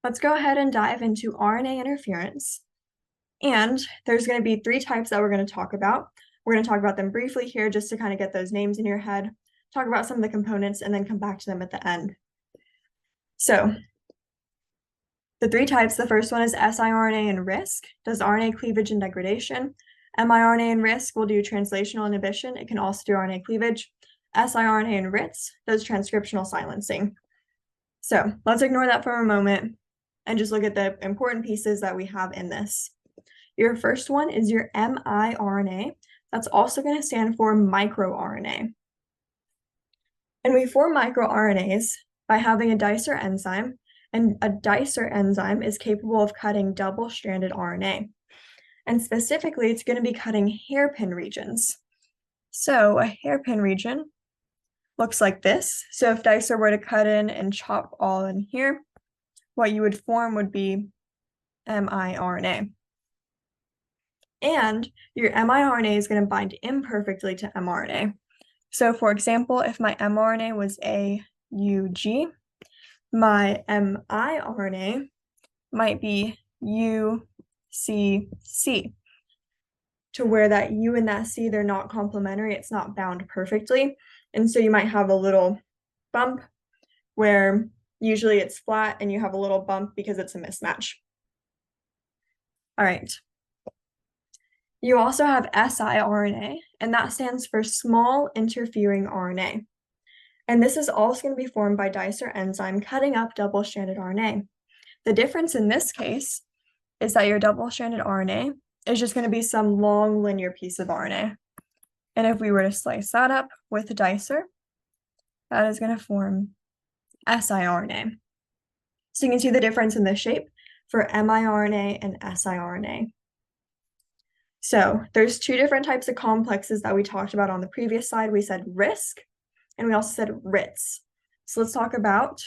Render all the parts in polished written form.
Let's go ahead and dive into RNA interference. And there's going to be three types that we're going to talk about. We're going to talk about them briefly here just to kind of get those names in your head, talk about some of the components, and then come back to them at the end. So the three types, the first one is siRNA and RISC, does RNA cleavage and degradation. miRNA and RISC will do translational inhibition. It can also do RNA cleavage. siRNA and RITS does transcriptional silencing. So let's ignore that for a moment and just look at the important pieces that we have in this. Your first one is your miRNA. That's also going to stand for microRNA. And we form microRNAs by having a dicer enzyme, and a dicer enzyme is capable of cutting double-stranded RNA. And specifically, it's going to be cutting hairpin regions. So a hairpin region looks like this. So if dicer were to cut in and chop all in here, what you would form would be miRNA. And your miRNA is going to bind imperfectly to mRNA. So for example, if my mRNA was AUG, my miRNA might be UCC, to where that U and that C, they're not complementary, it's not bound perfectly. And so you might have a little bump where usually it's flat and you have a little bump because it's a mismatch. All right. You also have siRNA, and that stands for small interfering RNA. And this is also going to be formed by dicer enzyme cutting up double-stranded RNA. The difference in this case is that your double-stranded RNA is just going to be some long linear piece of RNA. And if we were to slice that up with a dicer, that is going to form siRNA. So you can see the difference in the shape for miRNA and siRNA. So there's two different types of complexes that we talked about on the previous slide. We said RISC, and we also said RITS. So let's talk about,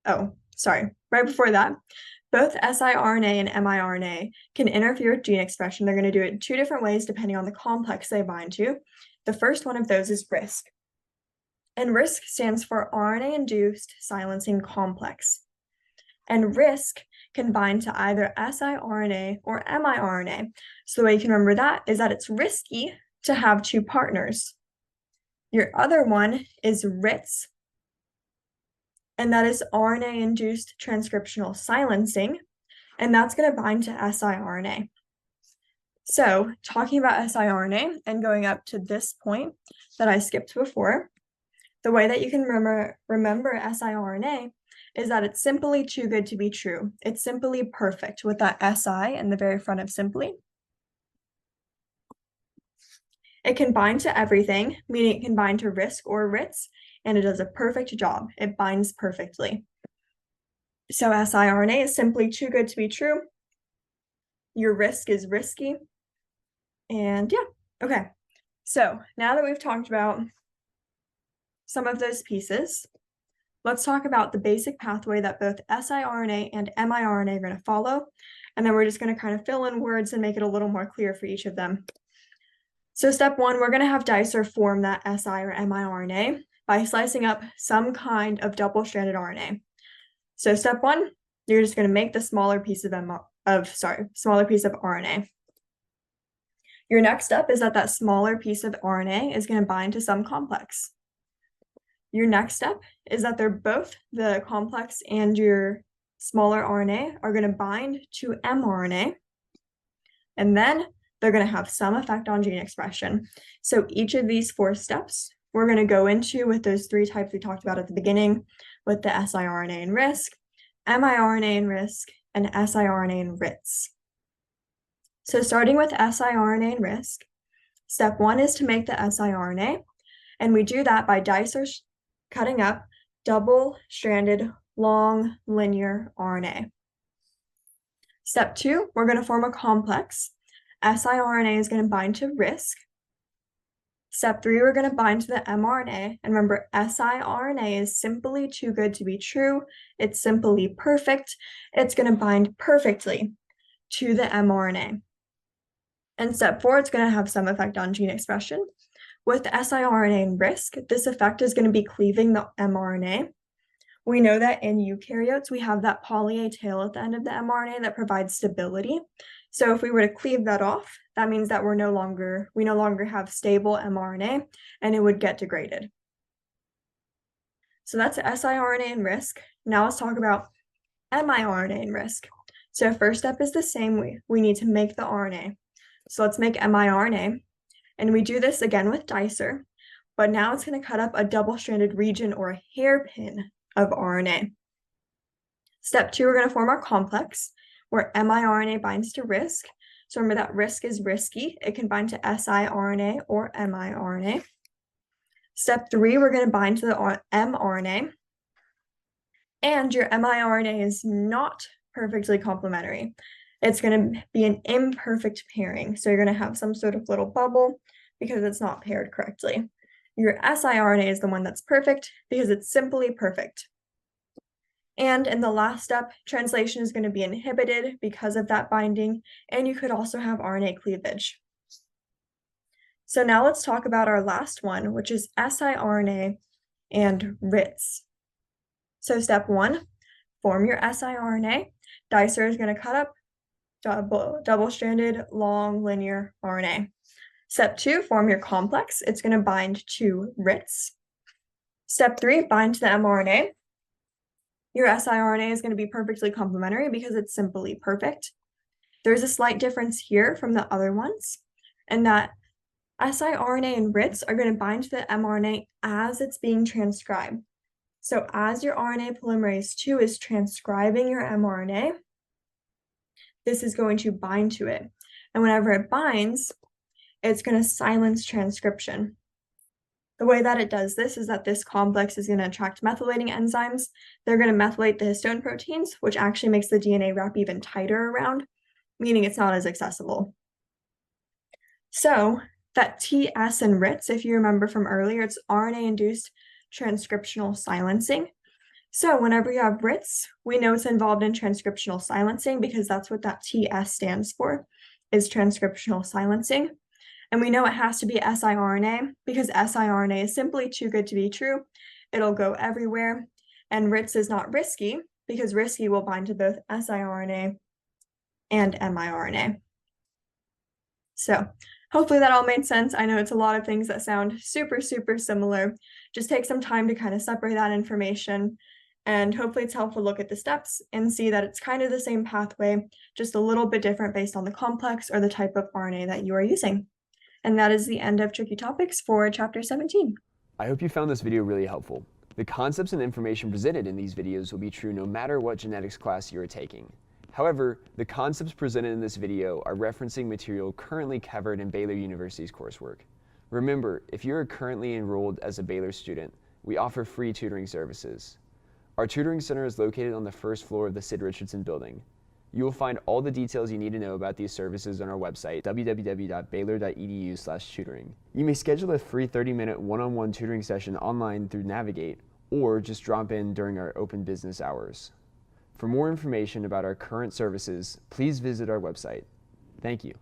right before that, both siRNA and miRNA can interfere with gene expression. They're going to do it in two different ways depending on the complex they bind to. The first one of those is RISC. And RISC stands for RNA-induced silencing complex. And RISC can bind to either siRNA or miRNA. So the way you can remember that is that it's risky to have two partners. Your other one is RITS, and that is RNA-induced transcriptional silencing, and that's going to bind to siRNA. So talking about siRNA and going up to this point that I skipped before, the way that you can remember siRNA is that it's simply too good to be true. It's simply perfect with that SI in the very front of simply. It can bind to everything, meaning it can bind to RISC or RITS, and it does a perfect job. It binds perfectly. So siRNA is simply too good to be true. Your RISC is risky. And yeah, okay. So now that we've talked about some of those pieces, let's talk about the basic pathway that both siRNA and miRNA are going to follow. And then we're just going to kind of fill in words and make it a little more clear for each of them. So step one, we're going to have dicer form that si or miRNA by slicing up some kind of double-stranded RNA. So step one, you're just going to make the smaller piece of RNA. Your next step is that smaller piece of RNA is going to bind to some complex. Your next step is that they're both, the complex and your smaller RNA, are going to bind to mRNA, and then they're going to have some effect on gene expression. So each of these four steps we're going to go into with those three types we talked about at the beginning, with the siRNA and RISC, miRNA and RISC, and siRNA and RITS. So starting with siRNA and RISC, step one is to make the siRNA, and we do that by dicer cutting up double-stranded long linear RNA. Step two, we're going to form a complex. siRNA is going to bind to RISC. Step three, we're going to bind to the mRNA. And remember, siRNA is simply too good to be true. It's simply perfect. It's going to bind perfectly to the mRNA. And step four, it's going to have some effect on gene expression. With siRNA and RISC, this effect is going to be cleaving the mRNA, We know that in eukaryotes, we have that poly A tail at the end of the mRNA that provides stability. So if we were to cleave that off, that means that we no longer have stable mRNA, and it would get degraded. So that's siRNA and risk. Now let's talk about miRNA and risk. So first step is the same. We need to make the RNA. So let's make miRNA. And we do this again with dicer, but now it's going to cut up a double-stranded region or a hairpin of RNA. Step 2, we're going to form our complex where miRNA binds to risk. So remember that risk is risky. It can bind to siRNA or miRNA. Step 3, we're going to bind to the mRNA. And your miRNA is not perfectly complementary. It's going to be an imperfect pairing. So you're going to have some sort of little bubble because it's not paired correctly. Your siRNA is the one that's perfect because it's simply perfect. And in the last step, translation is going to be inhibited because of that binding, and you could also have RNA cleavage. So now let's talk about our last one, which is siRNA and RITs. So step 1, form your siRNA. Dicer is going to cut up double-stranded long linear RNA. Step 2, form your complex. It's going to bind to RITs. Step 3, bind to the mRNA. Your siRNA is going to be perfectly complementary because it's simply perfect. There's a slight difference here from the other ones, and that siRNA and RITs are going to bind to the mRNA as it's being transcribed. So as your RNA polymerase II is transcribing your mRNA, this is going to bind to it. And whenever it binds, it's going to silence transcription. The way that it does this is that this complex is going to attract methylating enzymes. They're going to methylate the histone proteins, which actually makes the DNA wrap even tighter around, meaning it's not as accessible. So that TS and RITs, if you remember from earlier, it's RNA-induced transcriptional silencing. So whenever you have RITs, we know it's involved in transcriptional silencing because that's what that TS stands for, is transcriptional silencing. And we know it has to be siRNA because siRNA is simply too good to be true. It'll go everywhere. And RITs is not risky because risky will bind to both siRNA and miRNA. So hopefully that all made sense. I know it's a lot of things that sound super, super similar. Just take some time to kind of separate that information. And hopefully it's helpful to look at the steps and see that it's kind of the same pathway, just a little bit different based on the complex or the type of RNA that you are using. And that is the end of Tricky Topics for Chapter 17. I hope you found this video really helpful. The concepts and information presented in these videos will be true no matter what genetics class you are taking. However, the concepts presented in this video are referencing material currently covered in Baylor University's coursework. Remember, if you are currently enrolled as a Baylor student, we offer free tutoring services. Our tutoring center is located on the first floor of the Sid Richardson building. You will find all the details you need to know about these services on our website, www.baylor.edu/tutoring. You may schedule a free 30-minute one-on-one tutoring session online through Navigate, or just drop in during our open business hours. For more information about our current services, please visit our website. Thank you.